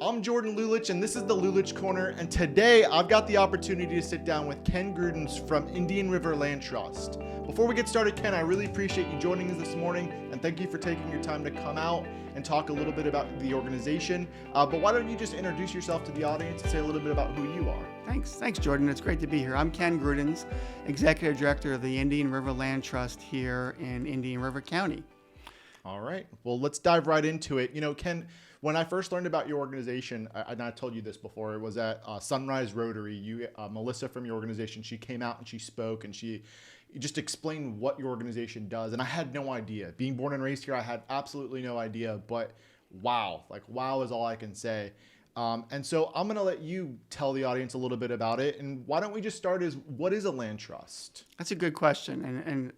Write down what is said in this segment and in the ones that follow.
I'm Jordan Lulich, and this is the Lulich Corner, and today I've got the opportunity to sit down with Ken Grudens from Indian River Land Trust. Before we get started, Ken, I really appreciate you joining us this morning, and thank you for taking your time to come out and talk a little bit about the organization. But why don't you just introduce yourself to the audience and say a little bit about who you are? Thanks, Jordan. It's great to be here. I'm Ken Grudens, Executive Director of the Indian River Land Trust here in Indian River County. All right. Well, let's dive right into it. You know, Ken, when I first learned about your organization, and I told you this before, it was at Sunrise Rotary. Melissa from your organization, she came out and she spoke and she just explained what your organization does. And I had no idea. Being born and raised here, I had absolutely no idea. But wow, wow is all I can say. And so I'm going to let you tell the audience a little bit about it. And why don't we just start as, what is a land trust? That's a good question. And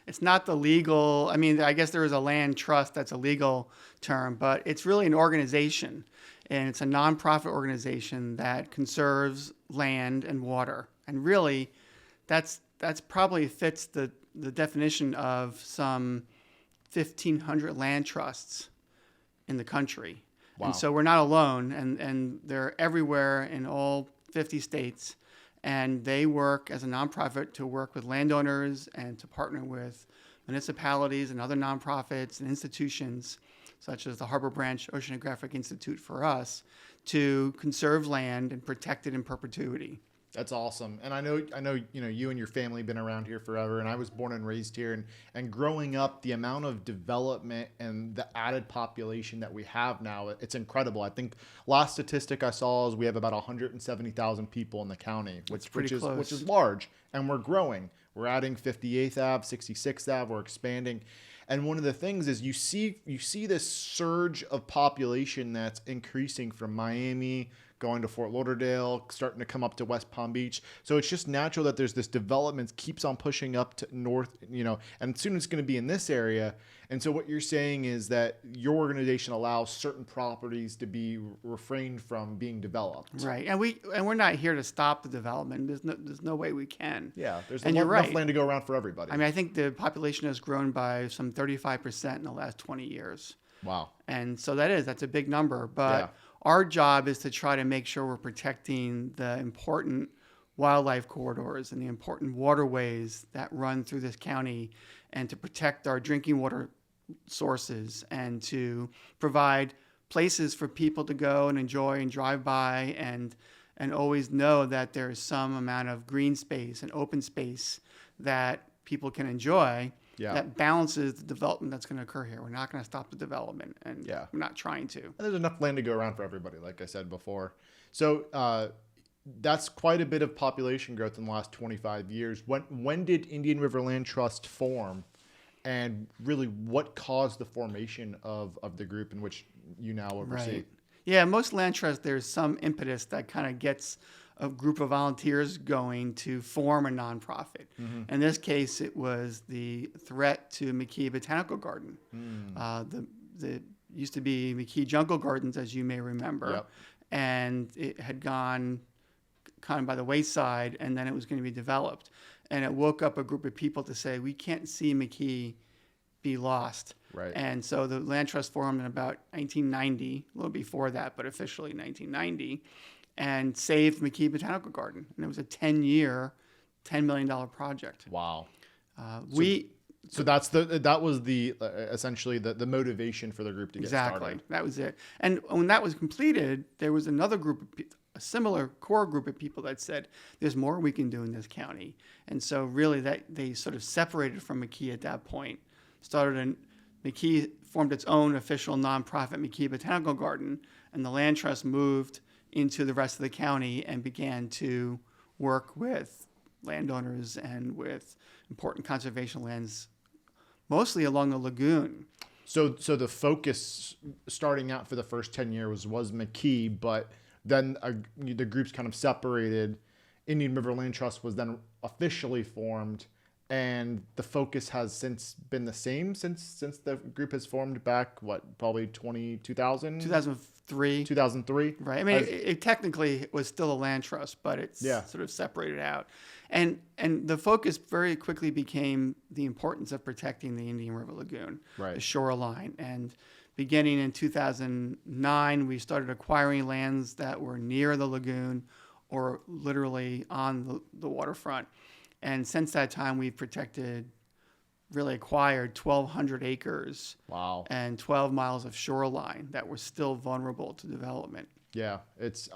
it's not the legal, I mean, I guess there is a land trust that's a legal term, but it's really an organization. And it's a nonprofit organization that conserves land and water. And really, that's probably fits the definition of some 1,500 land trusts in the country. Wow. And so we're not alone, and they're everywhere in all 50 states. And they work as a nonprofit to work with landowners and to partner with municipalities and other nonprofits and institutions, such as the Harbor Branch Oceanographic Institute for us, to conserve land and protect it in perpetuity. That's awesome. And I know, you and your family have been around here forever, and I was born and raised here, and growing up, the amount of development and the added population that we have now, it's incredible. I think last statistic I saw is we have about 170,000 people in the county, which is large, and we're growing. We're adding 58th Ave, 66th Ave, we're expanding. And one of the things is you see this surge of population that's increasing from Miami, going to Fort Lauderdale, starting to come up to West Palm Beach. So it's just natural that there's this development keeps on pushing up to north, and soon it's going to be in this area. And so what you're saying is that your organization allows certain properties to be refrained from being developed. Right. And we're not here to stop the development. There's no way we can. Yeah, there's enough land to go around for everybody. I mean, I think the population has grown by some 35% in the last 20 years. Wow. And so that's a big number. But our job is to try to make sure we're protecting the important wildlife corridors and the important waterways that run through this county, and to protect our drinking water sources, and to provide places for people to go and enjoy and drive by, and always know that there's some amount of green space and open space that people can enjoy. Yeah. That balances the development that's going to occur here. We're not going to stop the development, and we're not trying to. And there's enough land to go around for everybody, like I said before. So that's quite a bit of population growth in the last 25 years. When did Indian River Land Trust form, and really what caused the formation of the group in which you now oversee? Right. Yeah, most land trusts, there's some impetus that kind of gets a group of volunteers going to form a nonprofit. Mm-hmm. In this case, it was the threat to McKee Botanical Garden. The used to be McKee Jungle Gardens, as you may remember. Yep. And it had gone kind of by the wayside, and then it was going to be developed. And it woke up a group of people to say, we can't see McKee be lost. Right. And so the land trust formed in about 1990, a little before that, but officially 1990. And saved McKee Botanical Garden. And it was a 10-year, $10 million project. Wow. So that was essentially the motivation for the group to get started. Exactly. That was it. And when that was completed, there was another group, a similar core group of people that said, there's more we can do in this county. And so really they sort of separated from McKee at that point. McKee formed its own official nonprofit, McKee Botanical Garden, and the land trust moved into the rest of the county and began to work with landowners and with important conservation lands, mostly along the lagoon. So the focus starting out for the first 10 years was McKee, but then the groups kind of separated. Indian River Land Trust was then officially formed, and the focus has since been the same since the group has formed back, probably 2000? 2003. Right. I mean, it technically was still a land trust, but it's sort of separated out. And the focus very quickly became the importance of protecting the Indian River Lagoon, the shoreline, and beginning in 2009, we started acquiring lands that were near the lagoon or literally on the waterfront. And since that time, we've really acquired 1,200 acres. Wow. And 12 miles of shoreline that were still vulnerable to development. Yeah, it's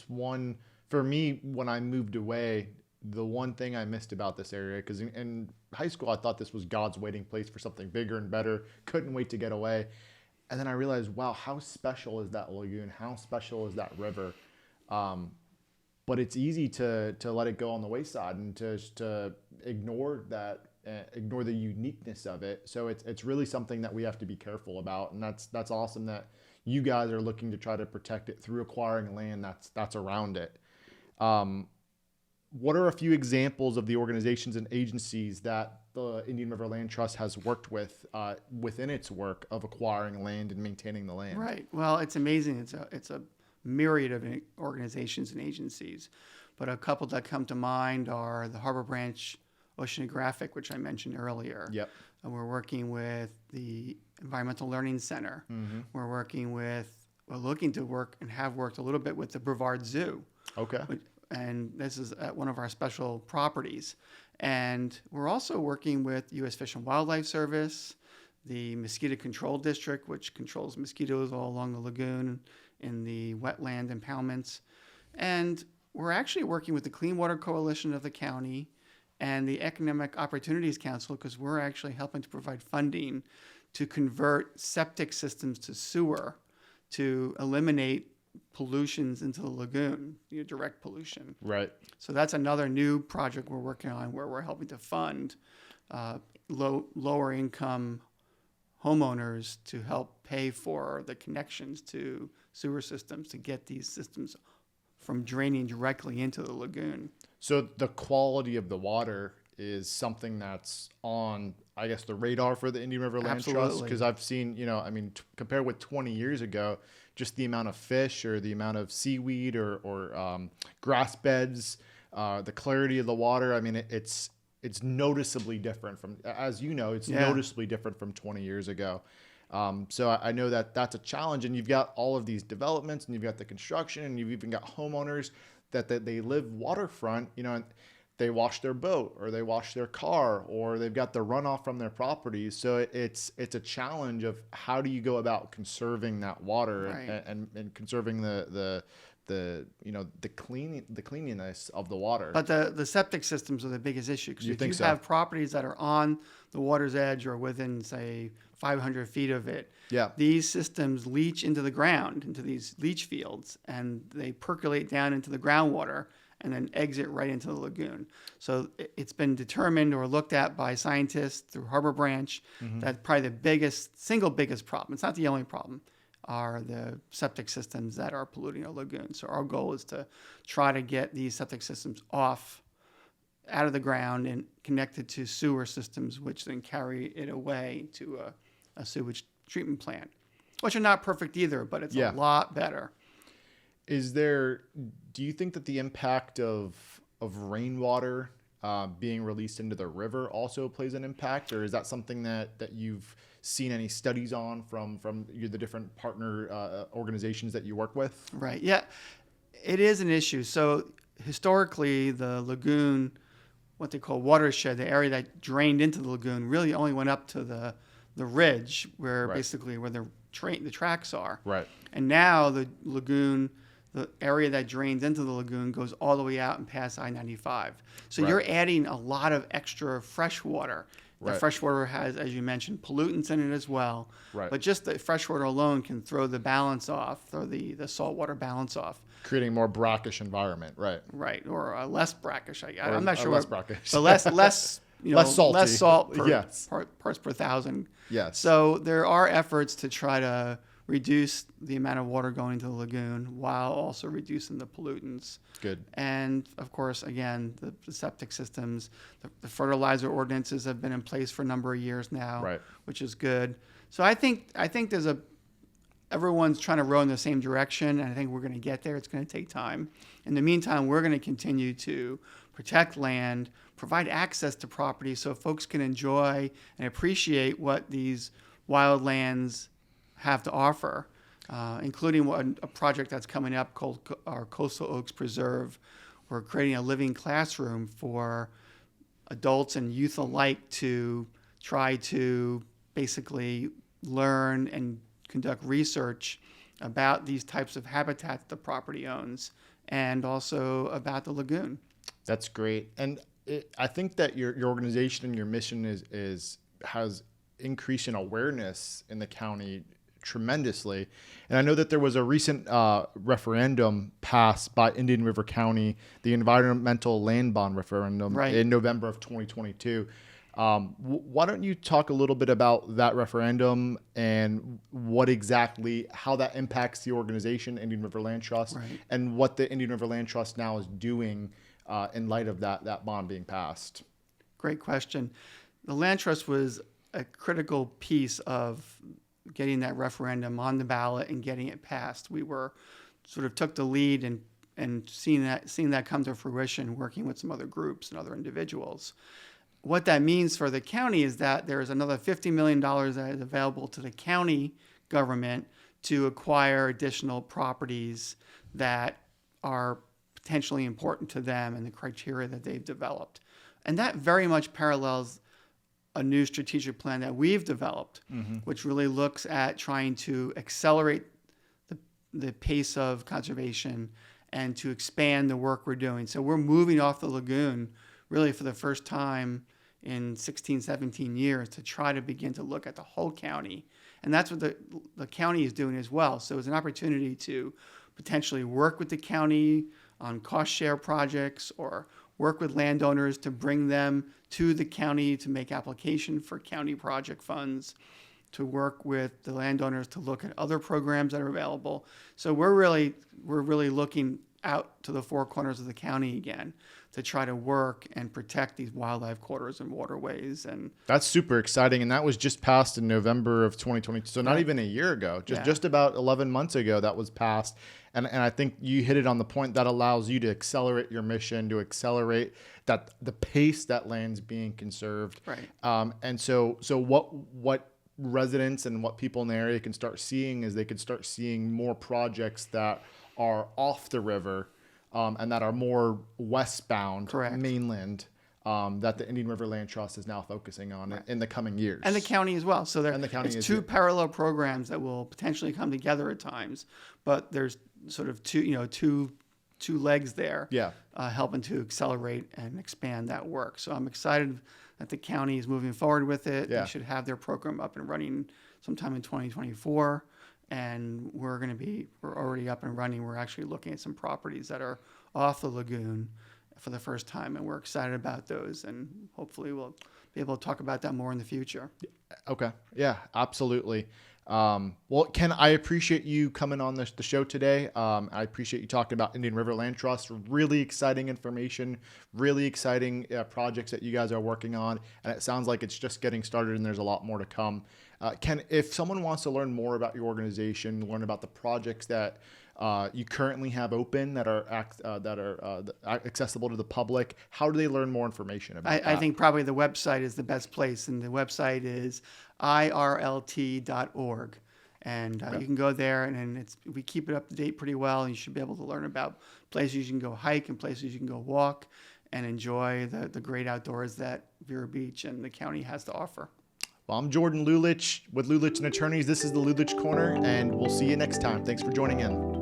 one, for me, when I moved away, the one thing I missed about this area, because in high school, I thought this was God's waiting place for something bigger and better. Couldn't wait to get away. And then I realized, wow, how special is that lagoon? How special is that river? But it's easy to let it go on the wayside and to ignore that, ignore the uniqueness of it. So it's really something that we have to be careful about. And that's awesome that you guys are looking to try to protect it through acquiring land that's around it. What are a few examples of the organizations and agencies that the Indian River Land Trust has worked with within its work of acquiring land and maintaining the land? Right. Well, it's amazing. It's a myriad of organizations and agencies, but a couple that come to mind are the Harbor Branch Oceanographic, which I mentioned earlier. Yep. And we're working with the Environmental Learning Center. Mm-hmm. We're looking to work and have worked a little bit with the Brevard Zoo. Okay. And this is at one of our special properties. And we're also working with U.S. Fish and Wildlife Service, the Mosquito Control District, which controls mosquitoes all along the lagoon in the wetland impoundments. And we're actually working with the Clean Water Coalition of the county and the Economic Opportunities Council, because we're actually helping to provide funding to convert septic systems to sewer to eliminate pollutions into the lagoon, direct pollution. Right. So that's another new project we're working on where we're helping to fund lower income homeowners to help pay for the connections to sewer systems to get these systems from draining directly into the lagoon. So the quality of the water is something that's on, I guess, the radar for the Indian River Land Trust, because I've seen, compared with 20 years ago, just the amount of fish or the amount of seaweed or grass beds, the clarity of the water. I mean, it's noticeably different from, as you know, noticeably different from 20 years ago. So I know that that's a challenge, and you've got all of these developments, and you've got the construction, and you've even got homeowners that they live waterfront, and they wash their boat or they wash their car or they've got the runoff from their properties. So it's a challenge of how do you go about conserving that water, right, and conserving the cleanliness of the water. But the septic systems are the biggest issue, because if you have properties that are on the water's edge or within, say, 500 feet of it, these systems leach into the ground, into these leach fields, and they percolate down into the groundwater and then exit right into the lagoon. So it's been determined or looked at by scientists through Harbor Branch that probably the single biggest problem, it's not the only problem, are the septic systems that are polluting our lagoon. So our goal is to try to get these septic systems out of the ground and connected to sewer systems, which then carry it away to a sewage treatment plant, which are not perfect either, but it's a lot better. Do you think that the impact of rainwater being released into the river also plays an impact, or is that something that you've seen any studies on from the different partner organizations that you work with? Right. Yeah, it is an issue. So historically, the lagoon, what they call watershed, the area that drained into the lagoon, really only went up to the ridge where basically where the tracks are. Right. And now the lagoon, the area that drains into the lagoon, goes all the way out and past I-95. So you're adding a lot of extra fresh water. The fresh water has, as you mentioned, pollutants in it as well. Right. But just the fresh water alone can throw the balance off, throw the saltwater balance off. Creating a more brackish environment, right? Right, or a less brackish. I'm not sure. Less brackish. But less less salty. Less salt per parts per thousand. Yes. So there are efforts to try to reduce the amount of water going into the lagoon while also reducing the pollutants. Good. And of course, again, the septic systems, the fertilizer ordinances have been in place for a number of years now, which is good. So I think everyone's trying to row in the same direction, and I think we're going to get there. It's going to take time. In the meantime, we're going to continue to protect land, provide access to property so folks can enjoy and appreciate what these wildlands have to offer, including a project that's coming up called our Coastal Oaks Preserve. We're creating a living classroom for adults and youth alike to try to basically learn and conduct research about these types of habitats the property owns, and also about the lagoon. That's great. And I think that your organization and your mission has increased in awareness in the county tremendously. And I know that there was a recent referendum passed by Indian River County, the environmental land bond referendum in November of 2022. Why don't you talk a little bit about that referendum and how that impacts the organization, Indian River Land Trust, and what the Indian River Land Trust now is doing in light of that bond being passed? Great question. The Land Trust was a critical piece of getting that referendum on the ballot and getting it passed. We took the lead and seeing that come to fruition, working with some other groups and other individuals. What that means for the county is that there is another $50 million that is available to the county government to acquire additional properties that are potentially important to them and the criteria that they've developed. And that very much parallels a new strategic plan that we've developed, which really looks at trying to accelerate the pace of conservation and to expand the work we're doing. So we're moving off the lagoon really for the first time in 16, 17 years to try to begin to look at the whole county. And that's what the county is doing as well. So it's an opportunity to potentially work with the county on cost share projects or work with landowners to bring them to the county to make application for county project funds, to work with the landowners to look at other programs that are available. So we're really looking out to the four corners of the county again to try to work and protect these wildlife corridors and waterways. And that's super exciting. And that was just passed in November of 2022. So not even a year ago, just about 11 months ago that was passed. And I think you hit it on the point that allows you to accelerate your mission, to accelerate the pace that land's being conserved. Right. And so what residents and what people in the area can start seeing is they can start seeing more projects that are off the river and that are more westbound, mainland, that the Indian River Land Trust is now focusing on in the coming years. And the county as well. So it's two parallel programs that will potentially come together at times, but there's sort of two legs there, helping to accelerate and expand that work. So I'm excited that the county is moving forward with it. They should have their program up and running sometime in 2024. And we're already up and running. We're actually looking at some properties that are off the lagoon for the first time, and we're excited about those. And hopefully we'll be able to talk about that more in the future. Okay. Yeah, absolutely. Well, Ken, I appreciate you coming on the show today. I appreciate you talking about Indian River Land Trust. Really exciting information, really exciting projects that you guys are working on. And it sounds like it's just getting started and there's a lot more to come. Ken, if someone wants to learn more about your organization, learn about the projects that you currently have open that are accessible to the public, how do they learn more information about that? I think probably the website is the best place, and the website is IRLT.org. And you can go there, and we keep it up to date pretty well. And you should be able to learn about places you can go hike and places you can go walk and enjoy the great outdoors that Vero Beach and the county has to offer. Well, I'm Jordan Lulich with Lulich Attorneys. This is the Lulich Corner, and we'll see you next time. Thanks for joining in.